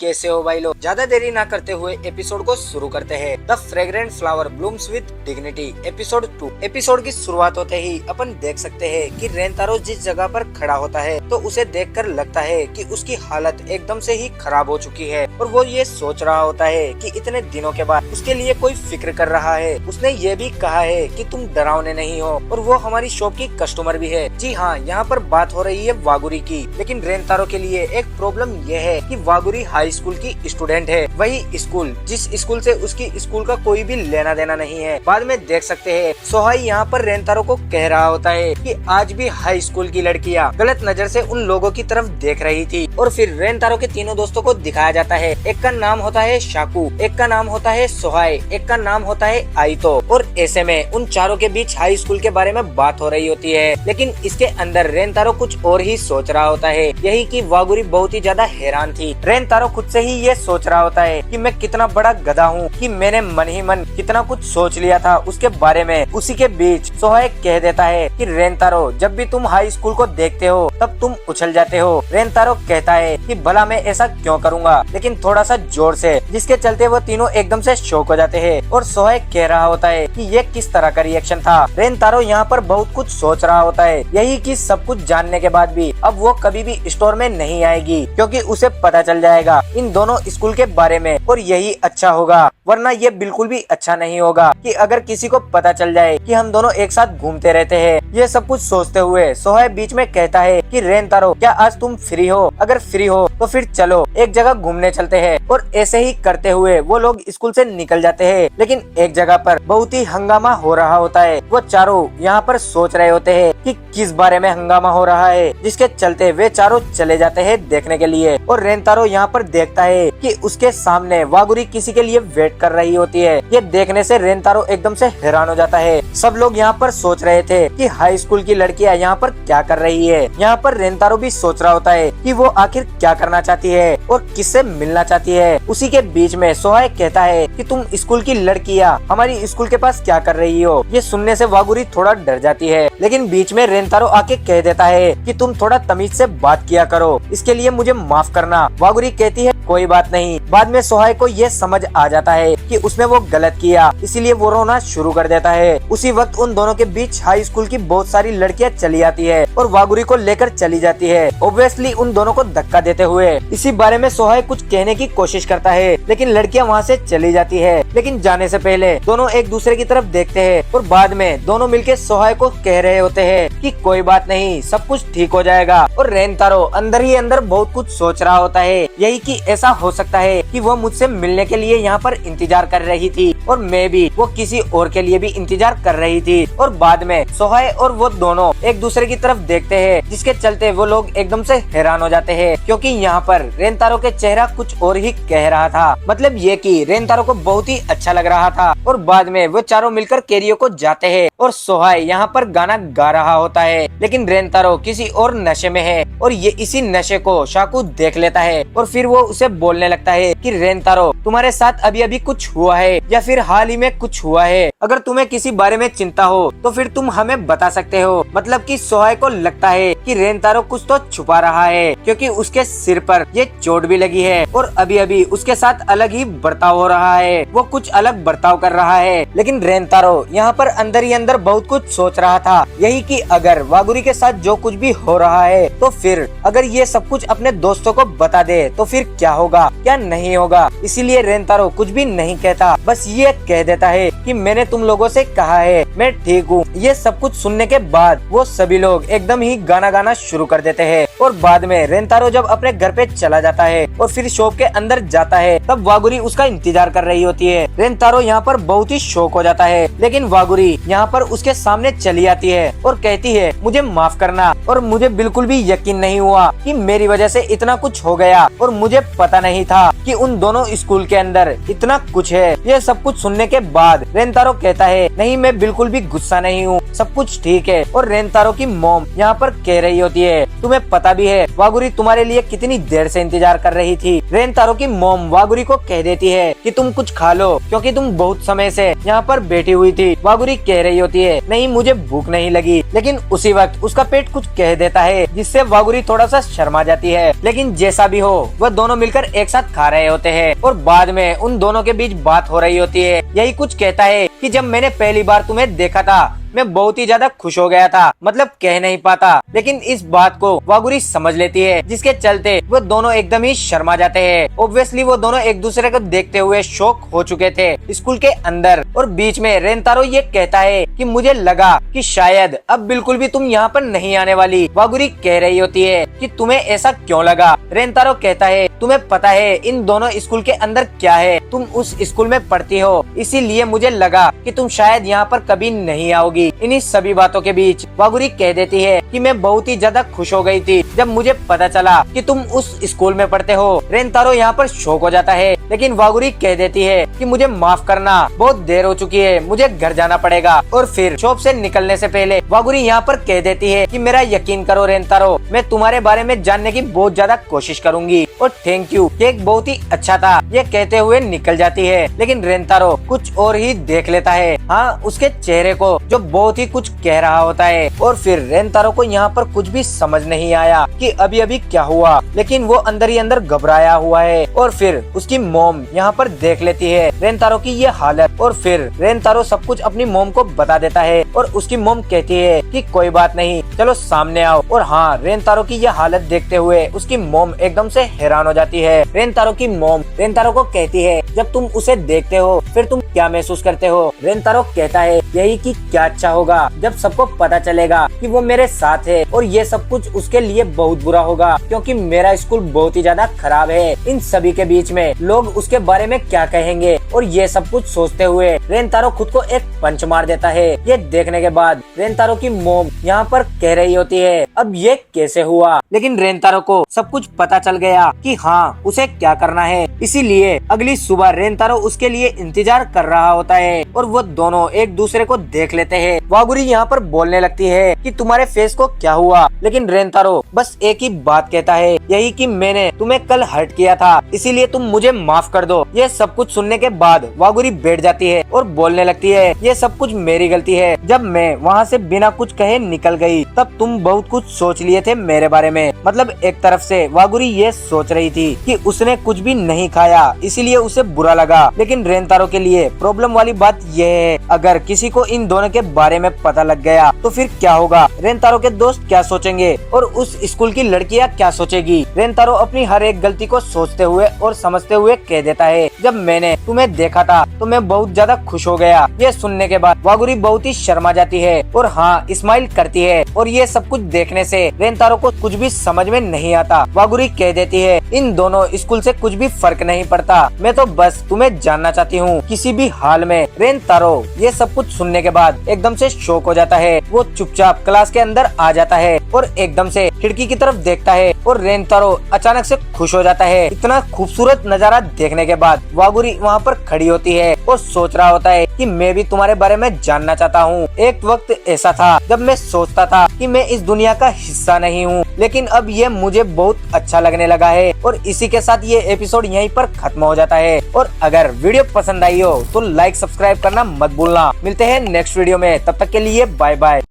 कैसे हो भाई लोग। ज्यादा देरी ना करते हुए एपिसोड को शुरू करते हैं। The fragrant flower blooms with dignity episode 2। Episode की शुरुआत होते ही अपन देख सकते हैं कि रेंतारो जिस जगह पर खड़ा होता है तो उसे देखकर लगता है कि उसकी हालत एकदम से ही खराब हो चुकी है और वो ये सोच रहा होता है कि इतने दिनों के बाद उसके लिए कोई फिक्र कर रहा है। उसने ये भी कहा है कि तुम डरावने नहीं हो और वो हमारी शॉप की कस्टमर भी है। जी हाँ, यहाँ पर बात हो रही है वागुरी की। लेकिन रेंतारो के लिए एक प्रॉब्लम ये है कि वागुरी हाई स्कूल की स्टूडेंट है, वही स्कूल जिस स्कूल से उसकी स्कूल का कोई भी लेना देना नहीं है। बाद में देख सकते हैं सोहाई यहाँ पर रेंतारो को कह रहा होता है कि आज भी हाई स्कूल की लड़कियाँ गलत नजर से उन लोगों की तरफ देख रही थी। और फिर रेंतारो के तीनों दोस्तों को दिखाया जाता है। एक का नाम होता है शाकू, एक का नाम होता है सोहाई, एक का नाम होता है आइतो। और ऐसे में उन चारों के बीच हाई स्कूल के बारे में बात हो रही होती है। लेकिन इसके अंदर रेंतारो कुछ और ही सोच रहा होता है। यही कि वागुरी बहुत ही ज्यादा हैरान थी। रेंतारो खुद से ही ये सोच रहा होता है कि मैं कितना बड़ा गधा हूँ कि मैंने मन ही मन कितना कुछ सोच लिया था उसके बारे में। उसी के बीच सोहाई कह देता है कि रेंतारो जब भी तुम हाई स्कूल को देखते हो तब तुम उछल जाते हो। रेंतारो कहता है कि भला मैं ऐसा क्यों करूँगा, लेकिन थोड़ा सा जोर से, जिसके चलते वो तीनों एकदम से शॉक हो जाते हैं। और सोहाई कह रहा होता है कि ये किस तरह का रिएक्शन था। रेंतारो यहाँ पर बहुत कुछ सोच रहा होता है। यही कि सब कुछ जानने के बाद भी अब वो कभी भी स्टोर में नहीं आएगी, क्योंकि उसे पता चल जाएगा इन दोनों स्कूल के बारे में। और यही अच्छा होगा, वरना ये बिल्कुल भी अच्छा नहीं होगा कि अगर किसी को पता चल जाए कि हम दोनों एक साथ घूमते रहते हैं। ये सब कुछ सोचते हुए सोहाई बीच में कहता है कि रेंतारो क्या आज तुम फ्री हो? अगर फ्री हो तो फिर चलो एक जगह घूमने चलते हैं। और ऐसे ही करते हुए वो लोग स्कूल से निकल जाते हैं। लेकिन एक जगह पर बहुत ही हंगामा हो रहा होता है। वो चारों यहाँ पर सोच रहे होते हैं कि किस बारे में हंगामा हो रहा है, जिसके चलते वे चारों चले जाते हैं देखने के लिए। और रेंतारो यहाँ पर देखता है कि उसके सामने वागुरी किसी के लिए वेट कर रही होती है। ये देखने से रेंतारो एकदम से हैरान हो जाता है। सब लोग यहाँ पर सोच रहे थे कि हाई स्कूल की लड़कियाँ यहाँ पर क्या कर रही है। यहाँ पर रेंतारो भी सोच रहा होता है कि वो आखिर क्या करना चाहती है और किससे मिलना चाहती है। उसी के बीच में सोहाई कहता है कि तुम स्कूल की लड़कियाँ हमारी स्कूल के पास क्या कर रही हो। ये सुनने से वागुरी थोड़ा डर जाती है, लेकिन बीच में रेंतारो आके कह देता है कि तुम थोड़ा तमीज से बात किया करो, इसके लिए मुझे माफ करना। वागुरी कहती है कोई बात नहीं। बाद में सोहाई को ये समझ आ जाता है कि उसने वो गलत किया, इसीलिए वो रोना शुरू कर देता है। उसी वक्त उन दोनों के बीच हाई स्कूल की बहुत सारी लड़कियां चली आती है और वागुरी को लेकर चली जाती है, ऑब्वियसली उन दोनों को धक्का देते हुए। इसी बारे में सोहाई कुछ कहने की कोशिश करता है, लेकिन लड़कियां वहाँ से चली जाती है। लेकिन जाने से पहले दोनों एक दूसरे की तरफ देखते हैं और बाद में दोनों मिलकर सोहाई को कह रहे होते हैं कि कोई बात नहीं, सब कुछ ठीक हो जाएगा। और रेंतारो अंदर ही अंदर बहुत कुछ सोच रहा होता है। यही कि ऐसा हो सकता है कि वो मुझसे मिलने के लिए यहाँ पर इंतजार कर रही थी और मैं भी वो किसी और के लिए भी इंतजार कर रही थी। और बाद में सोहाई और वो दोनों एक दूसरे की तरफ देखते हैं, जिसके चलते वो लोग एकदम से हैरान हो जाते हैं, क्योंकि यहाँ पर रेंतारो के चेहरा कुछ और ही कह रहा था। मतलब ये कि रेंतारो को बहुत ही अच्छा लग रहा था। और बाद में वो चारों मिलकर कैरियो को जाते हैं और सोहाई यहाँ पर गाना गा रहा होता है, लेकिन रेंतारो किसी और नशे में है। और ये इसी नशे को शाकू देख लेता है और फिर वो उसे बोलने लगता है कि रेंतारो तुम्हारे साथ अभी अभी कुछ हुआ है या फिर हाल ही में कुछ हुआ है? अगर तुम्हें किसी बारे में चिंता हो तो फिर तुम हमें बता सकते हो। मतलब कि सोहाई को लगता है कि रेंतारो कुछ तो छुपा रहा है, क्योंकि उसके सिर पर ये चोट भी लगी है और अभी अभी उसके साथ अलग ही बर्ताव हो रहा है। वो कुछ अलग बर्ताव कर रहा है। लेकिन रेंतारो यहाँ पर अंदर ही अंदर बहुत कुछ सोच रहा था। यही कि अगर वागुरी के साथ जो कुछ भी हो रहा है तो फिर अगर ये सब कुछ अपने दोस्तों को बता दे तो फिर क्या होगा, क्या नहीं होगा। इसीलिए रेंतारो कुछ भी नहीं कहता, बस ये कह देता है कि मैंने तुम लोगों से कहा है मैं ठीक हूँ। ये सब कुछ सुनने के बाद वो सभी लोग एकदम ही गाना गाना शुरू कर देते हैं। और बाद में रेंतारो जब अपने घर पे चला जाता है और फिर शॉप के अंदर जाता है, तब वागुरी उसका इंतजार कर रही होती है। रेंतारो यहाँ पर बहुत ही शौक हो जाता है, लेकिन वागुरी यहाँ पर उसके सामने चली आती है और कहती है मुझे माफ करना, और मुझे बिल्कुल भी यकीन नहीं हुआ कि मेरी वजह से इतना कुछ हो गया और मुझे पता नहीं था कि उन दोनों स्कूल के अंदर इतना कुछ है। ये सब कुछ सुनने के बाद रेंतारो कहता है नहीं, मैं बिल्कुल भी गुस्सा नहीं हूँ, सब कुछ ठीक है। और रेंतारो की मॉम यहाँ पर कह रही होती है तुम्हें पता पता भी है वागुरी तुम्हारे लिए कितनी देर से इंतजार कर रही थी। रेनतारो की मॉम वागुरी को कह देती है कि तुम कुछ खा लो क्योंकि तुम बहुत समय से यहाँ पर बैठी हुई थी। वागुरी कह रही होती है नहीं मुझे भूख नहीं लगी, लेकिन उसी वक्त उसका पेट कुछ कह देता है जिससे वागुरी थोड़ा सा शर्मा जाती है। लेकिन जैसा भी हो वह दोनों मिलकर एक साथ खा रहे होते हैं और बाद में उन दोनों के बीच बात हो रही होती है। यही कुछ कहता है कि जब मैंने पहली बार तुम्हें देखा था मैं बहुत ही ज्यादा खुश हो गया था, मतलब कह नहीं पाता, लेकिन इस बात को वागुरी समझ लेती है जिसके चलते वो दोनों एकदम ही शर्मा जाते हैं। ऑब्वियसली वो दोनों एक दूसरे को देखते हुए शॉक हो चुके थे स्कूल के अंदर। और बीच में रेनतारो ये कहता है कि मुझे लगा कि शायद अब बिल्कुल भी तुम यहाँ पर नहीं आने वाली। वागुरी कह रही होती है कि तुम्हें ऐसा क्यों लगा। रेनतारो कहता है तुम्हें पता है इन दोनों स्कूल के अंदर क्या है, तुम उस स्कूल में पढ़ती हो, इसीलिए मुझे लगा कि तुम शायद यहाँ पर कभी नहीं आओगी। इन्हीं सभी बातों के बीच वागुरी कह देती है कि मैं बहुत ही ज्यादा खुश हो गई थी जब मुझे पता चला कि तुम उस स्कूल में पढ़ते हो। रेनतारो यहाँ पर शॉक हो जाता है, लेकिन वागुरी कह देती है कि मुझे माफ करना, बहुत देर हो चुकी है, मुझे घर जाना पड़ेगा। और फिर शॉप से निकलने से पहले वागुरी यहाँ पर कह देती है कि मेरा यकीन करो रेनतारो, मैं तुम्हारे बारे में जानने की बहुत ज्यादा कोशिश करूंगी और थैंक यू, केक बहुत ही अच्छा था। ये कहते हुए निकल जाती है, लेकिन रेनतारो कुछ और ही देख लेता है, हाँ उसके चेहरे को जो बहुत ही कुछ कह रहा होता है। और फिर रेनतारो को यहाँ पर कुछ भी समझ नहीं आया कि अभी अभी क्या हुआ, लेकिन वो अंदर ही अंदर घबराया हुआ है। और फिर उसकी मॉम यहाँ पर देख लेती है रेनतारो की ये हालत, और फिर रेनतारो सब कुछ अपनी मॉम को बता देता है। और उसकी मॉम कहती है कि कोई बात नहीं, चलो सामने आओ। और हाँ, रेनतारो की ये हालत देखते हुए उसकी मॉम एकदम से हैरान हो जाती है। रेनतारो की मॉम रेनतारो को कहती है जब तुम उसे देखते हो फिर तुम क्या महसूस करते हो। रेनतारो कहता है यही कि क्या अच्छा होगा जब सबको पता चलेगा कि वो मेरे साथ है, और ये सब कुछ उसके लिए बहुत बुरा होगा क्योंकि मेरा स्कूल बहुत ही ज्यादा खराब है। इन सभी के बीच में लोग उसके बारे में क्या कहेंगे, और ये सब कुछ सोचते हुए रेनतारो खुद को एक पंच मार देता है। ये देखने के बाद रेनतारो की मॉम यहाँ पर कह रही होती है अब ये कैसे हुआ, लेकिन रेनतारो को सब कुछ पता चल गया कि हाँ उसे क्या करना है। इसीलिए अगली सुबह रेनतारो उसके लिए इंतजार कर रहा होता है और वो दोनों एक दूसरे को देख लेते हैं। वागुरी यहाँ पर बोलने लगती है कि तुम्हारे फेस को क्या हुआ, लेकिन रेनतारो बस एक ही बात कहता है, यही कि मैंने तुम्हें कल हर्ट किया था, इसीलिए तुम मुझे माफ कर दो। ये सब कुछ सुनने के बाद वागुरी बैठ जाती है और बोलने लगती है ये सब कुछ मेरी गलती है, जब मैं वहाँ से बिना कुछ कहे निकल गई तब तुम बहुत कुछ सोच लिए थे मेरे बारे में। मतलब एक तरफ से वागुरी ये सोच रही थी कि उसने कुछ भी नहीं खाया इसीलिए उसे बुरा लगा, लेकिन रेनतारो के लिए प्रॉब्लम वाली बात यह है अगर किसी को इन दोनों के बारे में पता लग गया तो फिर क्या होगा, रेनतारो के दोस्त क्या सोचेंगे और उस स्कूल की लड़कियां क्या सोचेगी। रेनतारो अपनी हर एक गलती को सोचते हुए और समझते हुए कह देता है जब मैंने तुम्हें देखा था तो मैं बहुत ज्यादा खुश हो गया। ये सुनने के बाद वागुरी बहुत ही शर्मा जाती है और हाँ स्माइल करती है, और ये सब कुछ देखने से रेनतारो को कुछ भी समझ में नहीं आता। वागुरी कह देती है इन दोनों स्कूल से कुछ भी फर्क नहीं पड़ता, मैं तो बस तुम्हें जानना चाहती हूँ किसी भी हाल में। रेनतारो ये सब कुछ सुनने के बाद एकदम से शॉक हो जाता है, वो चुपचाप क्लास के अंदर आ जाता है और एकदम से खिड़की की तरफ देखता है और रेनतारो अचानक से खुश हो जाता है। इतना खूबसूरत नजारा देखने के बाद वागुरी वहाँ पर खड़ी होती है और सोच रहा होता है कि मैं भी तुम्हारे बारे में जानना चाहता हूँ। एक वक्त ऐसा था जब मैं सोचता था कि मैं इस दुनिया का हिस्सा नहीं हूँ, लेकिन अब ये मुझे बहुत अच्छा लगने लगा है। और इसी के साथ ये एपिसोड यहीं पर खत्म हो जाता है। और अगर वीडियो पसंद आई हो तो लाइक सब्सक्राइब करना मत भूलना। मिलते हैं नेक्स्ट वीडियो में, तब तक के लिए बाय बाय।